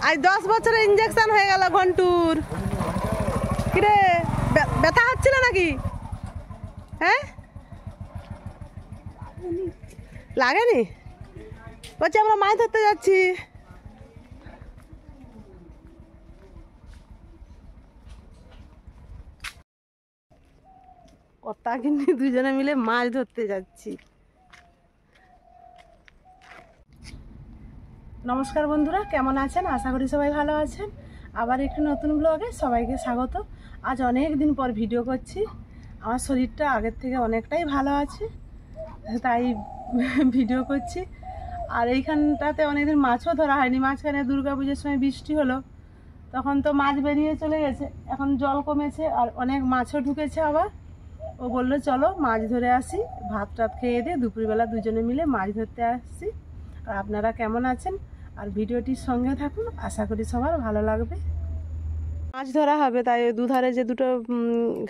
আজ 10 বছরের ইনজেকশন হয়ে গেল ঘন্টুর। কিরে ব্যথা হচ্ছিল নাকি? হ্যাঁ লাগেনি? বলছি আমরা মাছ ধরতে যাচ্ছি। কথা কিন্তু দুজনে মিলে মাছ ধরতে যাচ্ছি। নমস্কার বন্ধুরা, কেমন আছেন? আশা করি সবাই ভালো আছেন। আবার একটি নতুন ব্লগে সবাইকে স্বাগত। আজ অনেক দিন পর ভিডিও করছি। আমার শরীরটা আগের থেকে অনেকটাই ভালো আছে, তাই ভিডিও করছি। আর এইখানটাতে অনেকদিন মাছও ধরা হয়নি। মাঝখানে দুর্গা পুজোর সময় বৃষ্টি হলো, তখন তো মাছ বেরিয়ে চলে গেছে। এখন জল কমেছে আর অনেক মাছও ঢুকেছে। আবার ও বললো চলো মাছ ধরে আসি, ভাত টাত খেয়ে দিয়ে দুপুরবেলা দুজনে মিলে মাছ ধরতে আসছি। আর আপনারা কেমন আছেন? আর ভিডিওটির সঙ্গে থাকুন, আশা করি সবার ভালো লাগবে। মাছ ধরা হবে, তাই দুধারে যে দুটো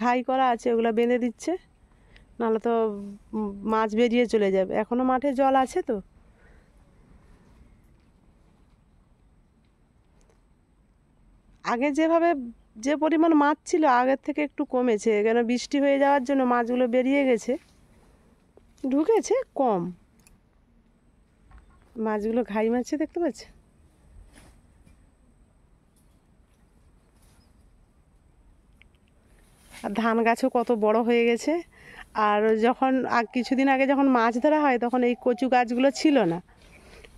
ঘাই করা আছে ওগুলো বেঁধে দিচ্ছে, নাহলে তো মাছ বেরিয়ে চলে যাবে। এখনও মাঠে জল আছে তো। আগে যেভাবে যে পরিমাণ মাছ ছিল আগের থেকে একটু কমেছে, কেন বৃষ্টি হয়ে যাওয়ার জন্য মাছগুলো বেরিয়ে গেছে, ঢুকেছে কম। মাছগুলো ঘাই মাছে দেখতে পাচ্ছি। আর ধান গাছও কত বড় হয়ে গেছে। আর যখন কিছুদিন আগে যখন মাছ ধরা হয় তখন এই কচু গাছগুলো ছিল না,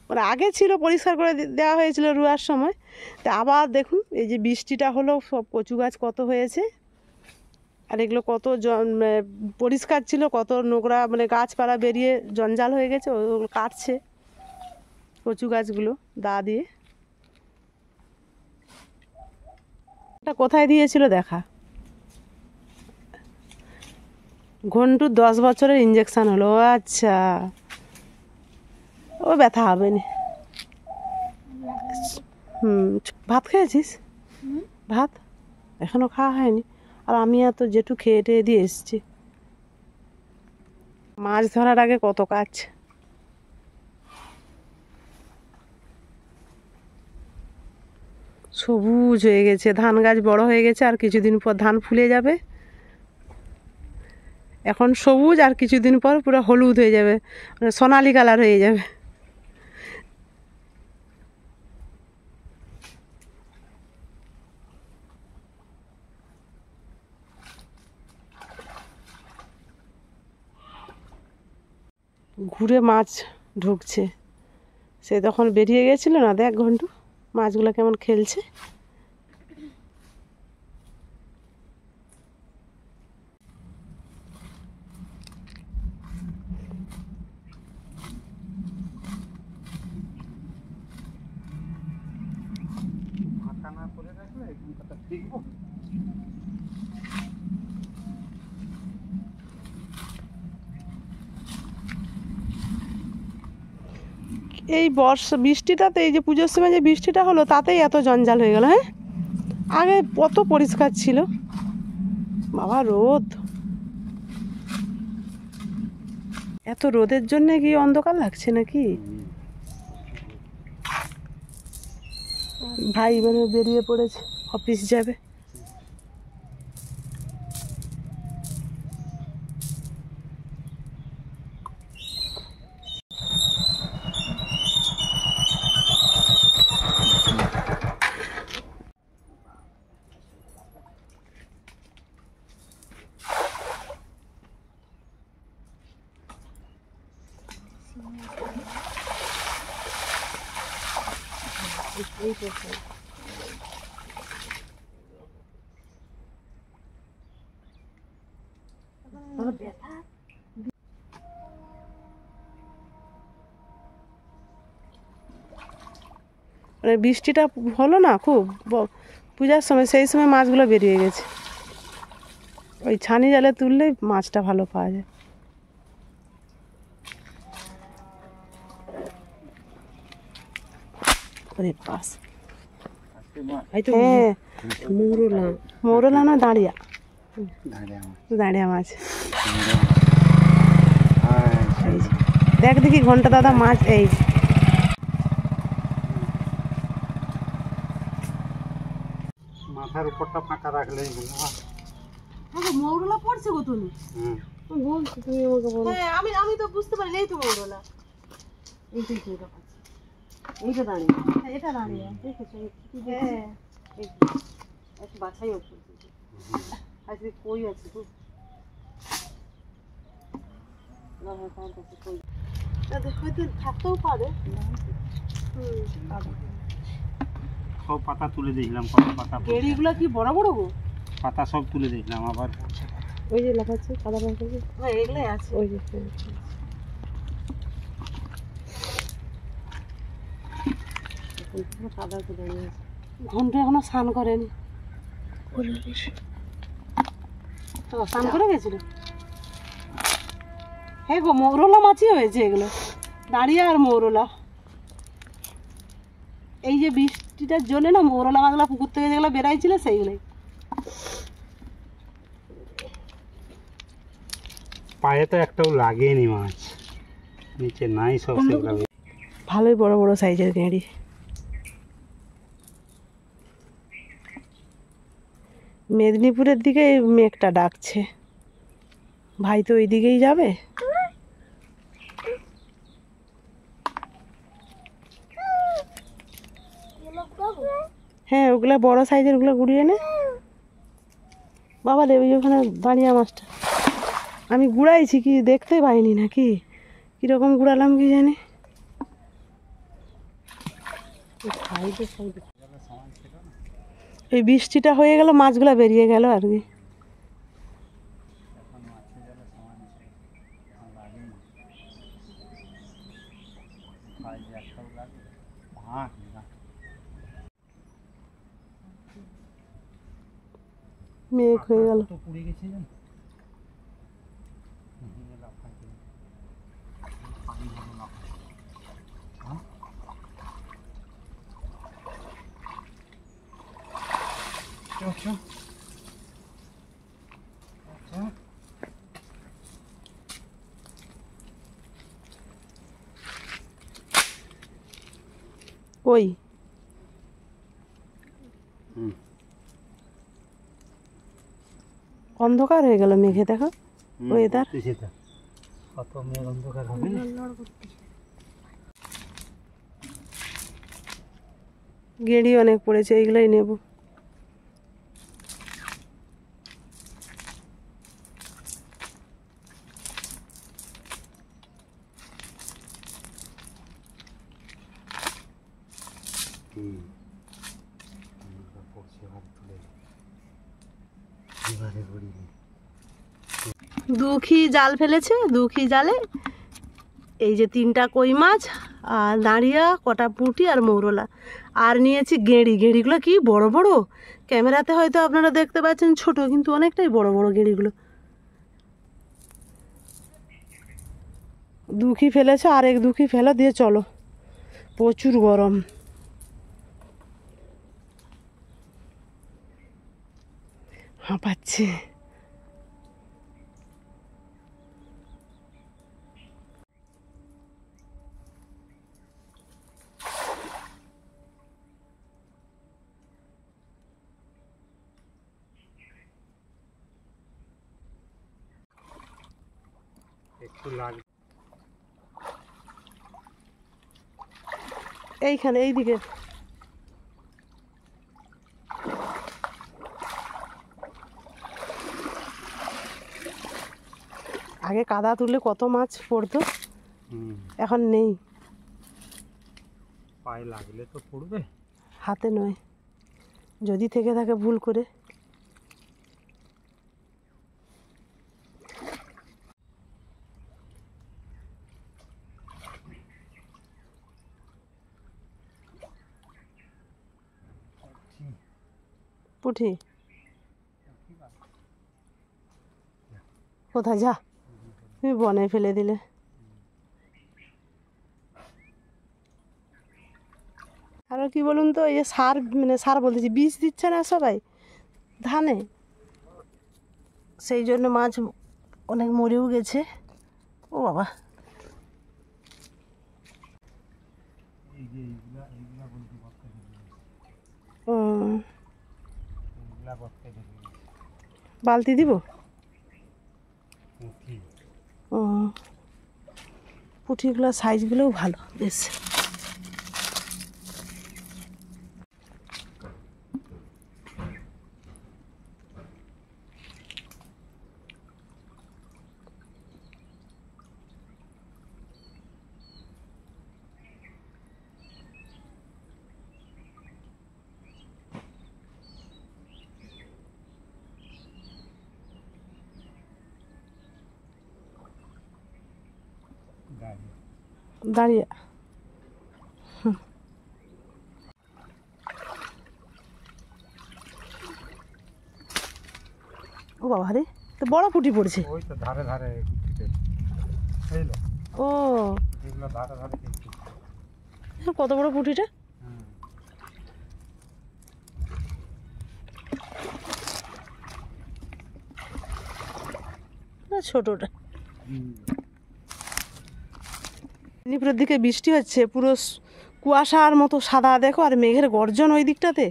মানে আগে ছিল, পরিষ্কার করে দেওয়া হয়েছিল রুয়ার সময়। তা আবার দেখুন এই যে বৃষ্টিটা হলো, সব কচু গাছ কত হয়েছে। আর এগুলো কত পরিষ্কার ছিল, কত নোংরা মানে গাছপালা বেরিয়ে জঞ্জাল হয়ে গেছে। ওগুলো কাটছে কচু গাছগুলো দা দিয়ে। এটা কোথায় দিয়েছিল দেখা। ঘন্টুর 10 বছরের ইঞ্জেকশন হলো। আচ্ছা, ও ব্যথা হবে না। ভাত খেয়েছিস? ভাত এখনো খাওয়া হয়নি। আর আমি এত যেটু খেয়ে টেয়ে দিয়ে এসছি। মাছ ধরার আগে কত কাজ। সবুজ হয়ে গেছে, ধান গাছ বড় হয়ে গেছে। আর কিছুদিন পর ধান ফুলে যাবে। এখন সবুজ, আর কিছুদিন পর পুরো হলুদ হয়ে যাবে, মানে সোনালি কালার হয়ে যাবে। ঘুরে মাছ ঢুকছে, সে তখন বেরিয়ে গেছিল না। দেখ ঘন্টু মাছগুলো কেমন খেলছে। এই বৃষ্টিটাতে, এই যে পুজোর সময় যে বৃষ্টিটা হলো, তাতেই এত জঞ্জাল হয়ে গেল। হ্যাঁ, আগে কত পরিষ্কার ছিল। বাবা রোদ, এত রোদের জন্য কি অন্ধকার লাগছে নাকি? ভাই মানে বেরিয়ে পড়েছে, অফিস যাবে। মানে বৃষ্টিটা হলো না খুব পূজার সময়, সেই সময় মাছগুলো বেরিয়ে গেছে। ওই ছানি জালে তুললেই মাছটা ভালো পাওয়া যায়। পাস হ্যাঁ, মৌরলা না দাঁড়িয়া, দাঁড়িয়া মাছ। দেখ দেখি ঘন্টা দাদা মাছ। এই জায়গার উপরটা ফাঁকা রাখলেই হলো। মৌরলা পড়ছে গো তুমি। বলছি তুমি আমাকে বলো। হ্যাঁ আমি তো বুঝতে পারি এই তো মৌরলা। এইটাই তো এটা পাচ্ছি। এইটা দাঁড়িয়ে। হ্যাঁ এটা দাঁড়িয়ে। দেখেছো কি হ্যাঁ এই একটু বাছাই হচ্ছে। আজকে কই আছে গো? না তার কাছে কই। তাহলে হয়তো থাকতেও পারে। সব পাতা তুলে দেখলাম, কত পাতা। গেড়িগুলো কি বড় বড় গো? পাতা সব তুলে দেখলাম আবার। ওই যে লেখা আছে কাদা রঙের। হ্যাঁ এগুলাই আছে। ওই যে ঘন্টা এখনো স্নান করেনি। স্নান করে গেছিল। হ্যাঁ গো মৌরলা মাছই হয়েছে এগুলো, দাঁড়িয়ে আর মৌরলা। এই যে বৃষ্টিটার জন্য না মৌরলা মাছগুলো পুকুর থেকে যেগুলো বেড়াইছিল সেইগুলোই। পায়ে তো একটাও লাগেনি মাছ, নিচে নাই সব সেগুলো। ভালোই বড় বড় সাইজের গেঁড়ি। মেদিনীপুরের দিকে মেঘটা ডাকছে, ভাই তো ওই দিকেই যাবে। হ্যাঁ ওগুলা বড় সাইজের, ওগুলো গুড়িয়ে নে বাবা। রে ওই ওখানে দাঁড়িয়ে মাছটা আমি গুড়াইছি, কি দেখতে পাইনি নাকি কিরকম গুড়ালাম কি জানি। এই বৃষ্টিটা হয়ে গেল মাছগুলা বেরিয়ে গেল আর কি। মেঘ হয়ে গেল। ওই অন্ধকার হয়ে গেল মেঘে, দেখো ওয়েদার কত মেঘ অন্ধকার হবে না। গেড়ি অনেক পড়েছে, এইগুলাই নেব। দুখি জাল ফেলেছে, দুখি জালে এই যে 3টা কই মাছ আর দাঁড়িয়া, কটা পুঁটি আর মৌরলা, আর নিয়েছি গেঁড়ি। গেঁড়িগুলো কি বড় বড়, ক্যামেরাতে হয়তো আপনারা দেখতে পাচ্ছেন ছোট, কিন্তু অনেকটাই বড় বড় গেঁড়িগুলো। দুখি ফেলেছে, আর এক দুখি ফেলা দিয়ে চলো, প্রচুর গরম। হাঁপাচ্ছে। একটু লাগ এইখানে এইদিকে আগে কাদা তুললে কত মাছ পড়তো, এখন নেই। পায়ে লাগলে তো পড়বে, হাতে নয়, যদি থেকে থাকে ভুল করে। পুঁটি কোথায় যা, তুমি বনে ফেলে দিলে। আরও কি বলুন তো, এই যে সার, মানে সার বলতেছি, বীজ দিচ্ছে না সবাই ধানে, সেই জন্য মাছ অনেক মরেও গেছে। ও বাবা, বালতি দিব? ও, পুঁটিগুলো সাইজগুলোও ভালো বেশ। দাঁড়িয়ে ও বাবা রে, তো বড় পুঁটি পড়ছে। ওই তো ধারে ধারে ও এগুলো ধারে ধারে কত বড় পুঁটিটা! ছোটটা। মেদিনীপুরের দিকে বৃষ্টি হচ্ছে, পুরো কুয়াশার মতো সাদা দেখো, আর মেঘের গর্জন ওই দিকটাতে।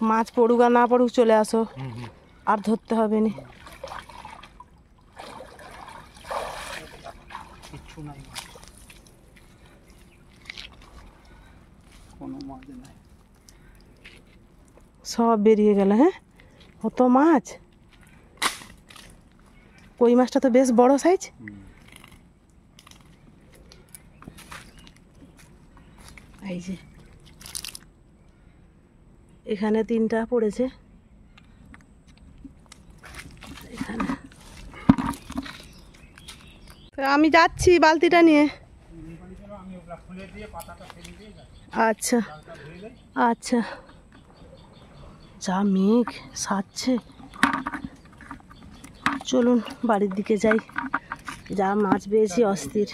মাছ পড়ুক আর না পড়ুক চলে আসো, আর ধরতে হবে না। কিচ্ছু নাই, কোনো মাছ নাই, সব বেরিয়ে গেল। হ্যাঁ, কত মাছ! কই মাছটা তো বেশ বড় সাইজ। এই যে এখানে 3টা পড়েছে, এখানে। আমি যাচ্ছি বালতিটা নিয়ে। আচ্ছা আচ্ছা, যা মেঘ সাজছে, চলুন বাড়ির দিকে যাই। যা মাছ পেয়েছি অস্থির।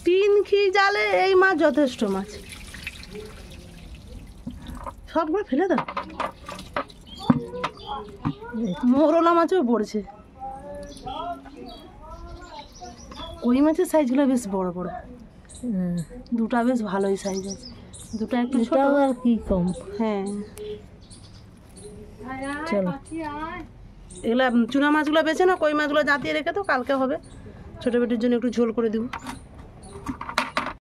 3 জালে এই মাছ যথেষ্ট মাছ। সবগুলো ফেলে দাও। মোরলা মাছও পড়ছে। কই মাছের সাইজগুলো বেশ বড় বড়। 2টা বেশ ভালোই সাইজ আছে, 2টা একটু ছোট আর কি কম। হ্যাঁ চলো, এগুলা চুনা মাছগুলো বেছে না, কই মাছগুলো জাঁতিয়ে রেখে তো কালকে হবে। ছোটো বেটির জন্য একটু ঝোল করে দিব।